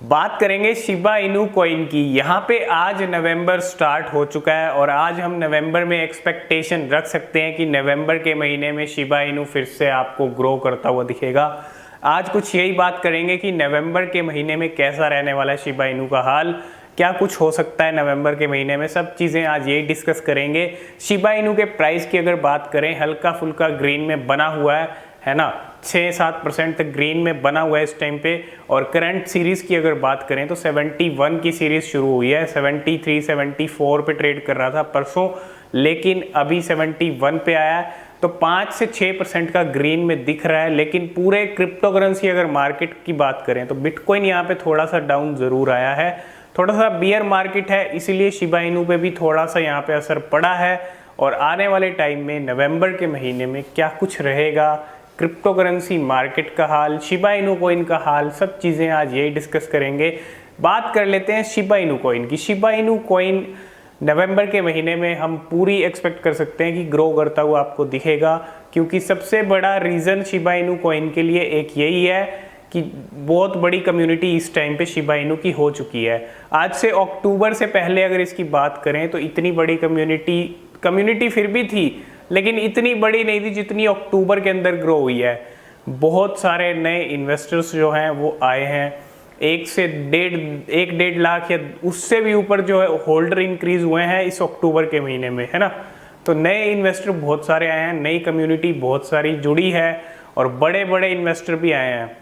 बात करेंगे Shiba Inu coin की। यहाँ पे आज नवंबर स्टार्ट हो चुका है और आज हम नवंबर में एक्सपेक्टेशन रख सकते हैं कि नवंबर के महीने में शिबा इनू फिर से आपको ग्रो करता हुआ दिखेगा। आज कुछ यही बात करेंगे कि नवंबर के महीने में कैसा रहने वाला है शिबा इनू का हाल, क्या कुछ हो सकता है नवंबर के महीने में, सब चीज़ें आज यही डिस्कस करेंगे। शिबा इनू के प्राइस की अगर बात करें, हल्का फुल्का ग्रीन में बना हुआ है ना, 6-7% तक ग्रीन में बना हुआ है इस टाइम पे। और करंट सीरीज़ की अगर बात करें तो 71 की सीरीज़ शुरू हुई है, 73-74 पे ट्रेड कर रहा था परसों, लेकिन अभी 71 पे आया है। तो 5 से 6% का ग्रीन में दिख रहा है। लेकिन पूरे क्रिप्टो करेंसी अगर मार्केट की बात करें तो बिटकॉइन यहाँ पे थोड़ा सा डाउन ज़रूर आया है, थोड़ा सा बियर मार्केट है, इसीलिए शिबा इनू पे भी थोड़ा सा यहाँ पे असर पड़ा है। और आने वाले टाइम में नवंबर के महीने में क्या कुछ रहेगा, क्रिप्टो करेंसी मार्केट का हाल, शिबा इनू कॉइन का हाल, सब चीज़ें आज यही डिस्कस करेंगे। बात कर लेते हैं शिबा इनू कॉइन की। शिबा इनू कॉइन नवंबर के महीने में हम पूरी एक्सपेक्ट कर सकते हैं कि ग्रो करता हुआ आपको दिखेगा, क्योंकि सबसे बड़ा रीज़न शिबा इनू कॉइन के लिए एक यही है कि बहुत बड़ी कम्युनिटी इस टाइम पे शिबा इनू की हो चुकी है। आज से अक्टूबर से पहले अगर इसकी बात करें तो इतनी बड़ी कम्युनिटी फिर भी थी, लेकिन इतनी बड़ी नहीं थी जितनी अक्टूबर के अंदर ग्रो हुई है। बहुत सारे नए इन्वेस्टर्स जो हैं वो आए हैं, 1.5 लाख या उससे भी ऊपर जो है होल्डर इंक्रीज हुए हैं इस अक्टूबर के महीने में, है ना। तो नए इन्वेस्टर बहुत सारे आए हैं, नई कम्युनिटी बहुत सारी जुड़ी है और बड़े बड़े इन्वेस्टर भी आए हैं।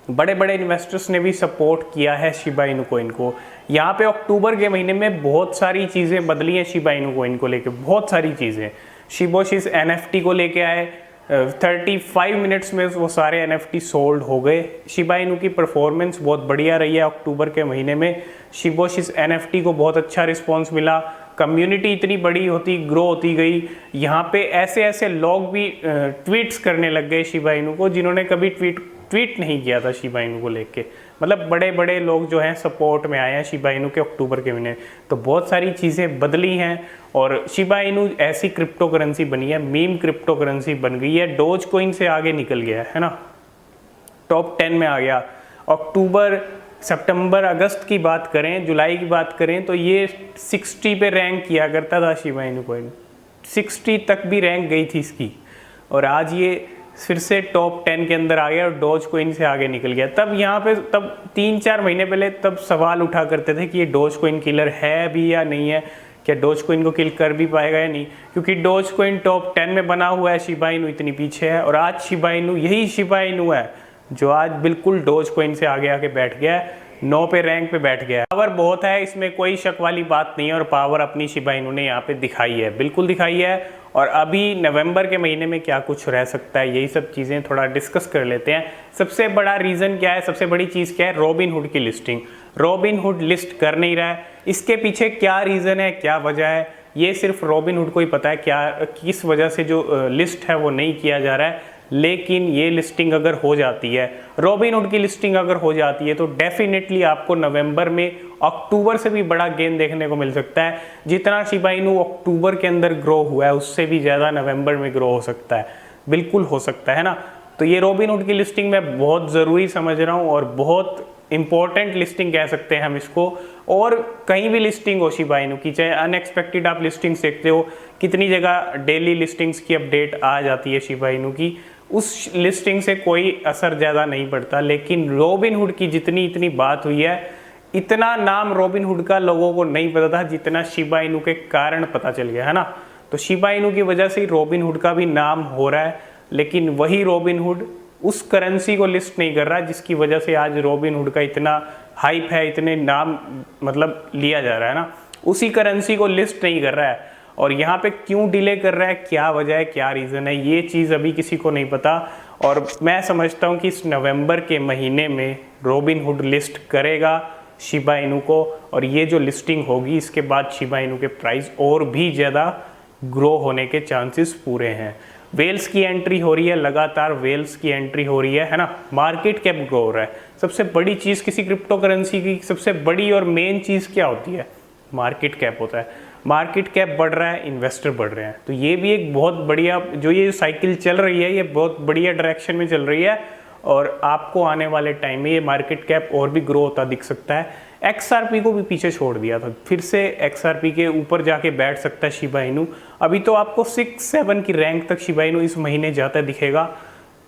बड़े बड़े इन्वेस्टर्स ने भी सपोर्ट किया है शिबा इनू कॉइन को। यहाँ पे अक्टूबर के महीने में बहुत सारी चीज़ें बदली हैं शिबा इनू कॉइन को लेके, बहुत सारी चीज़ें। शिबोशिस NFT को लेके आए, 35 मिनट्स में वो सारे NFT सोल्ड हो गए। शिबा इनू की परफॉर्मेंस बहुत बढ़िया रही है अक्टूबर के महीने में। शिबोशिस NFT को बहुत अच्छा रिस्पॉन्स मिला, कम्युनिटी इतनी बड़ी होती ग्रो होती गई। यहाँ पे ऐसे ऐसे लोग भी ट्वीट्स करने लग गए शिबा इनू को जिन्होंने कभी ट्वीट नहीं किया था शिबा इनू को लेके। मतलब बड़े बड़े लोग जो हैं सपोर्ट में आए हैं शिबा इनू के अक्टूबर के महीने। तो बहुत सारी चीज़ें बदली हैं और शिबा इनू ऐसी क्रिप्टो करेंसी बनी है, मीम क्रिप्टो करेंसी बन गई है, डोज कॉइन से आगे निकल गया है ना, टॉप 10 में आ गया। अक्टूबर, सितंबर, अगस्त की बात करें, जुलाई की बात करें तो ये 60 पे रैंक किया करता था शिबा इनू कॉइन, 60 तक भी रैंक गई थी इसकी, और आज ये फिर से टॉप 10 के अंदर आ गया और डोज कॉइन से आगे निकल गया। तब यहाँ पे 3-4 महीने पहले तब सवाल उठा करते थे कि ये डोज कॉइन किलर है भी या नहीं है, क्या डोज कॉइन को किल कर भी पाएगा या नहीं, क्योंकि डोज कॉइन टॉप 10 में बना हुआ है, शिबा इनू इतनी पीछे है। और आज शिबा इनू, यही शिबा इनू है जो आज बिल्कुल डोज कॉइन से आगे आके बैठ गया है, 9 पे रैंक पे बैठ गया है। पावर बहुत है, इसमें कोई शक वाली बात नहीं है, और पावर अपनी शिबा इनू ने यहाँ पे दिखाई है, बिल्कुल दिखाई है। और अभी नवंबर के महीने में क्या कुछ रह सकता है, यही सब चीज़ें थोड़ा डिस्कस कर लेते हैं। सबसे बड़ा रीज़न क्या है, सबसे बड़ी चीज़ क्या है, रॉबिनहुड की लिस्टिंग। रॉबिनहुड लिस्ट कर नहीं रहा है, इसके पीछे क्या रीज़न है, क्या वजह है, ये सिर्फ रॉबिनहुड को ही पता है, क्या किस वजह से जो लिस्ट है वो नहीं किया जा रहा है। लेकिन ये लिस्टिंग अगर हो जाती है, रॉबिनहुड की लिस्टिंग अगर हो जाती है, तो डेफिनेटली आपको नवंबर में अक्टूबर से भी बड़ा गेन देखने को मिल सकता है। जितना शिबा इनू अक्टूबर के अंदर ग्रो हुआ है उससे भी ज़्यादा नवंबर में ग्रो हो सकता है, बिल्कुल हो सकता है ना। तो ये रॉबिनहुड की लिस्टिंग मैं बहुत ज़रूरी समझ रहा हूँ और बहुत इंपॉर्टेंट लिस्टिंग कह सकते हैं हम इसको। और कहीं भी लिस्टिंग हो शिबा इनू की, चाहे अनएक्सपेक्टेड आप लिस्टिंग्स देखते हो, कितनी जगह डेली लिस्टिंग्स की अपडेट आ जाती है शिबा इनू की, उस लिस्टिंग से कोई असर ज़्यादा नहीं पड़ता। लेकिन रॉबिनहुड की जितनी इतनी बात हुई है, इतना नाम रॉबिनहुड का लोगों को नहीं पता था जितना शिबा इनू के कारण पता चल गया, है ना। तो शिबा इनू की वजह से रॉबिनहुड का भी नाम हो रहा है, लेकिन वही रॉबिनहुड उस करेंसी को लिस्ट नहीं कर रहा है जिसकी वजह से आज रॉबिनहुड का इतना हाइप है, इतने नाम मतलब लिया जा रहा है ना, उसी करेंसी को लिस्ट नहीं कर रहा है। और यहाँ पे क्यों डिले कर रहा है, क्या वजह है, क्या रीज़न है, ये चीज़ अभी किसी को नहीं पता। और मैं समझता हूँ कि इस नवंबर के महीने में रॉबिनहुड लिस्ट करेगा शिबा इनू को, और ये जो लिस्टिंग होगी इसके बाद शिबा इनू के प्राइस और भी ज़्यादा ग्रो होने के चांसेस पूरे हैं। वेल्स की एंट्री हो रही है, लगातार वेल्स की एंट्री हो रही है ना, मार्केट कैप ग्रो हो रहा है। सबसे बड़ी चीज़ किसी क्रिप्टो करेंसी की सबसे बड़ी और मेन चीज़ क्या होती है, मार्केट कैप होता है। मार्केट कैप बढ़ रहा है, इन्वेस्टर बढ़ रहे हैं, तो ये भी एक बहुत बढ़िया जो ये साइकिल चल रही है, ये बहुत बढ़िया डायरेक्शन में चल रही है। और आपको आने वाले टाइम में ये मार्केट कैप और भी ग्रो होता दिख सकता है। XRP को भी पीछे छोड़ दिया था, फिर से XRP के ऊपर जाके बैठ सकता है शिबा इनू। अभी तो आपको 6-7 की रैंक तक शिबा इनू इस महीने जाता दिखेगा,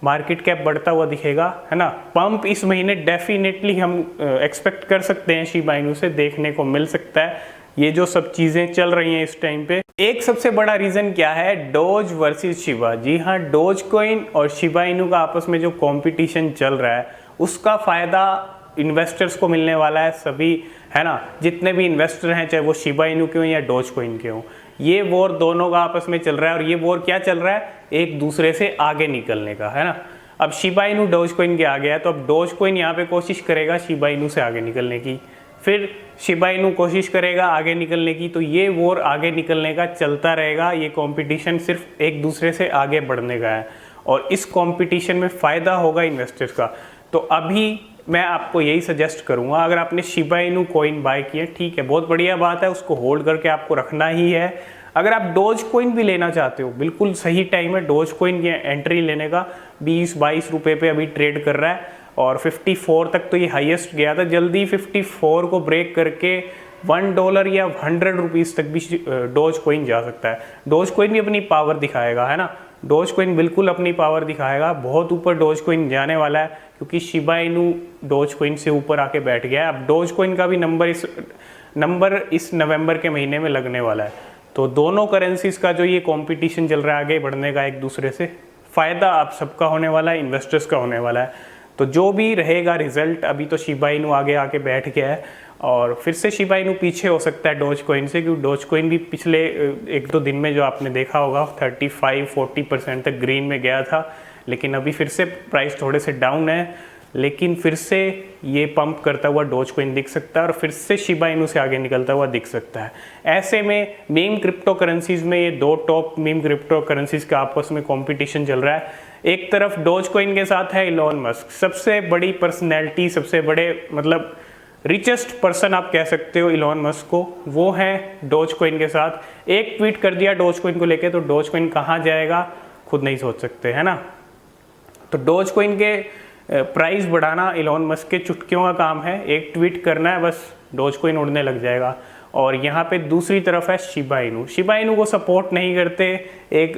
मार्केट कैप बढ़ता हुआ दिखेगा, है ना। पंप इस महीने डेफिनेटली हम एक्सपेक्ट कर सकते हैं शिबा इनू से देखने को मिल सकता है। ये जो सब चीज़ें चल रही हैं इस टाइम पे, एक सबसे बड़ा रीज़न क्या है, डोज वर्सेस शिबा। जी हाँ, डोज कॉइन और शिबा इनू का आपस में जो कंपटीशन चल रहा है उसका फ़ायदा इन्वेस्टर्स को मिलने वाला है सभी, है ना। जितने भी इन्वेस्टर हैं, चाहे वो शिबा इनू के हों या डोज कॉइन के हों, ये वॉर दोनों का आपस में चल रहा है। और ये वॉर क्या चल रहा है, एक दूसरे से आगे निकलने का, है ना। अब शिबा इनू डोज कॉइन के आगे है, तो अब डोज कॉइन यहाँ पे कोशिश करेगा शिबा इनू से आगे निकलने की, फिर शिबा इनू कोशिश करेगा आगे निकलने की। तो ये वॉर आगे निकलने का चलता रहेगा। ये कंपटीशन सिर्फ एक दूसरे से आगे बढ़ने का है और इस कंपटीशन में फ़ायदा होगा इन्वेस्टर्स का। तो अभी मैं आपको यही सजेस्ट करूंगा, अगर आपने शिबा इनू कॉइन बाय किया, ठीक है, बहुत बढ़िया बात है, उसको होल्ड करके आपको रखना ही है। अगर आप डोज कॉइन भी लेना चाहते हो, बिल्कुल सही टाइम है डोज कॉइन की एंट्री लेने का। 20-22 रुपये पे अभी ट्रेड कर रहा है और 54 तक तो ये हाईएस्ट गया था। जल्दी 54 को ब्रेक करके $1 या 100 रुपीज़ तक भी डोज कॉइन जा सकता है। डोज कॉइन भी अपनी पावर दिखाएगा, है ना। डोज कॉइन बिल्कुल अपनी पावर दिखाएगा, बहुत ऊपर डोज कॉइन जाने वाला है क्योंकि शिबा इनू डोज कॉइन से ऊपर आके बैठ गया है। अब डोज कॉइन का भी नंबर इस नवंबर के महीने में लगने वाला है। तो दोनों करेंसीज का जो ये कंपटीशन चल रहा है आगे बढ़ने का एक दूसरे से, फ़ायदा आप सबका होने वाला है, इन्वेस्टर्स का होने वाला है। तो जो भी रहेगा रिजल्ट, अभी तो शिबा इनू आगे आके बैठ गया है और फिर से शिबा इनू पीछे हो सकता है डोज कॉइन से, क्योंकि डोज कॉइन भी पिछले 1-2 दिन में जो आपने देखा होगा 35-40% तक ग्रीन में गया था, लेकिन अभी फिर से प्राइस थोड़े से डाउन है। लेकिन फिर से ये पंप करता हुआ डोज कॉइन दिख सकता है और फिर से शिबा इनू से आगे निकलता हुआ दिख सकता है। ऐसे में मीम क्रिप्टो करेंसीज में ये दो टॉप मीम क्रिप्टो करेंसीज का आपस में कंपटीशन चल रहा है। एक तरफ डोज कॉइन के साथ है इलॉन मस्क, सबसे बड़ी पर्सनैलिटी, सबसे बड़े मतलब रिचेस्ट पर्सन आप कह सकते हो इलॉन मस्क को, वो है डोज कॉइन के साथ। एक ट्वीट कर दिया डोज कॉइन को लेके तो डोज कॉइन कहाँ जाएगा खुद नहीं सोच सकते, है ना। तो डोज कॉइन के प्राइस बढ़ाना इलॉन मस्क के चुटकियों का काम है, एक ट्वीट करना है बस डोज कॉइन उड़ने लग जाएगा। और यहाँ पे दूसरी तरफ है शिबा इनू। शिबा इनू को सपोर्ट नहीं करते। एक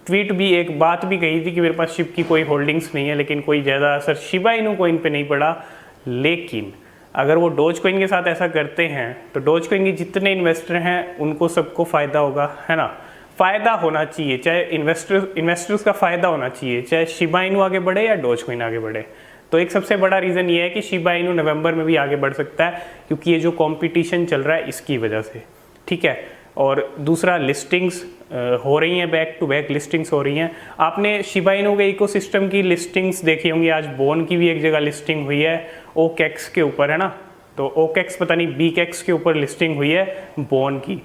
ट्वीट भी, एक बात भी कही थी कि मेरे पास शिब की कोई होल्डिंग्स नहीं है, लेकिन कोई ज़्यादा असर शिबा इनू कॉइन पे नहीं पड़ा। लेकिन अगर वो डोज कॉइन के साथ ऐसा करते हैं तो डोज कॉइन के जितने इन्वेस्टर हैं उनको सबको फ़ायदा होगा, है ना। फ़ायदा होना चाहिए, चाहे इन्वेस्टर्स का फ़ायदा होना चाहिए, चाहे शिबा इनू आगे बढ़े या डोज कॉइन आगे बढ़े। तो एक सबसे बड़ा रीज़न ये है कि शिबा इनू नवंबर में भी आगे बढ़ सकता है क्योंकि ये जो कंपटीशन चल रहा है इसकी वजह से, ठीक है। और दूसरा, लिस्टिंग्स हो रही हैं, बैक टू बैक लिस्टिंग्स हो रही हैं। आपने शिबा इनू के इकोसिस्टम की लिस्टिंग्स देखी होंगी, आज बोन की भी एक जगह लिस्टिंग हुई है OKEX के ऊपर, है ना। तो OKEX पता नहीं BKEX के ऊपर लिस्टिंग हुई है बोन की।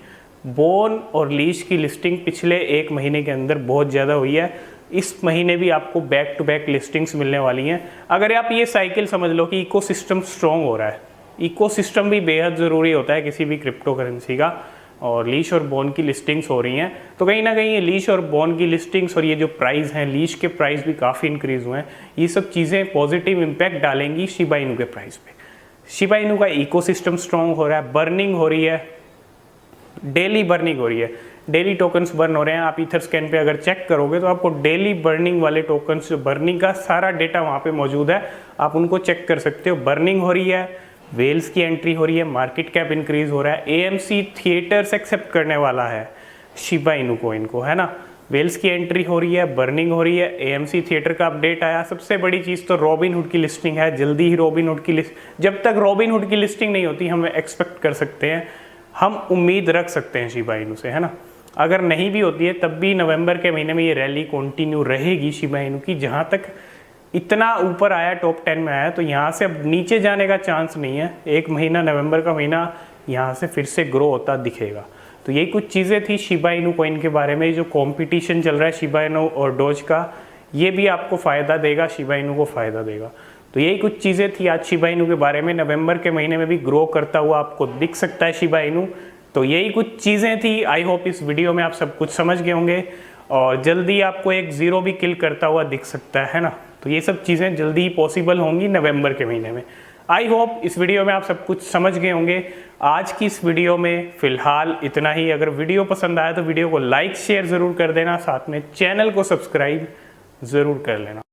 बोन और लीश की लिस्टिंग पिछले 1 महीने के अंदर बहुत ज़्यादा हुई है। इस महीने भी आपको बैक टू बैक लिस्टिंग्स मिलने वाली हैं। अगर आप ये साइकिल समझ लो कि इकोसिस्टम स्ट्रॉन्ग हो रहा है, इकोसिस्टम भी बेहद ज़रूरी होता है किसी भी क्रिप्टो करेंसी का, और लीश और बोन की लिस्टिंग्स हो रही हैं तो कहीं ना कहीं ये लीश और बोन की लिस्टिंग्स और ये जो प्राइस हैं, लीश के प्राइस भी काफ़ी इंक्रीज़ हुए हैं, ये सब चीज़ें पॉजिटिव इम्पैक्ट डालेंगी शिबा इनू के प्राइस पे। शिबा इनू का इकोसिस्टम स्ट्रॉन्ग हो रहा है, बर्निंग हो रही है, डेली बर्निंग हो रही है, डेली टोकन्स बर्न हो रहे हैं। आप ईथरस्कैन पे अगर चेक करोगे तो आपको डेली बर्निंग वाले टोकन्स, जो बर्निंग का सारा डेटा वहाँ पे मौजूद है, आप उनको चेक कर सकते हो। बर्निंग हो रही है, वेल्स की एंट्री हो रही है, मार्केट कैप इंक्रीज हो रहा है, AMC थिएटर्स एक्सेप्ट करने वाला है शिबा इनू कॉइन को, है ना। वेल्स की एंट्री हो रही है, बर्निंग हो रही है, AMC थिएटर का अपडेट आया। सबसे बड़ी चीज़ तो रॉबिनहुड की लिस्टिंग है, जल्दी ही रॉबिनहुड की लिस्ट, जब तक रॉबिनहुड की लिस्टिंग नहीं होती हम एक्सपेक्ट कर सकते हैं, हम उम्मीद रख सकते हैं शिबा इनू से, है ना। अगर नहीं भी होती है तब भी नवंबर के महीने में ये रैली कंटिन्यू रहेगी शिबा इनू की। जहाँ तक इतना ऊपर आया, टॉप 10 में आया, तो यहाँ से अब नीचे जाने का चांस नहीं है। 1 महीना, नवंबर का महीना, यहाँ से फिर से ग्रो होता दिखेगा। तो यही कुछ चीज़ें थी शिबा इनू कॉइन के बारे में। जो कंपटीशन चल रहा है शिबा इनू और डोज का, ये भी आपको फ़ायदा देगा, शिबा इनू को फ़ायदा देगा। तो यही कुछ चीज़ें थी आज शिबा इनू के बारे में। नवंबर के महीने में भी ग्रो करता हुआ आपको दिख सकता है शिबा इनू। तो यही कुछ चीज़ें थी। आई होप इस वीडियो में आप सब कुछ समझ गए होंगे और जल्दी आपको एक ज़ीरो भी किल करता हुआ दिख सकता है ना। तो ये सब चीज़ें जल्दी ही पॉसिबल होंगी नवंबर के महीने में। आई होप इस वीडियो में आप सब कुछ समझ गए होंगे। आज की इस वीडियो में फ़िलहाल इतना ही। अगर वीडियो पसंद आया तो वीडियो को लाइक शेयर ज़रूर कर देना, साथ में चैनल को सब्सक्राइब ज़रूर कर लेना।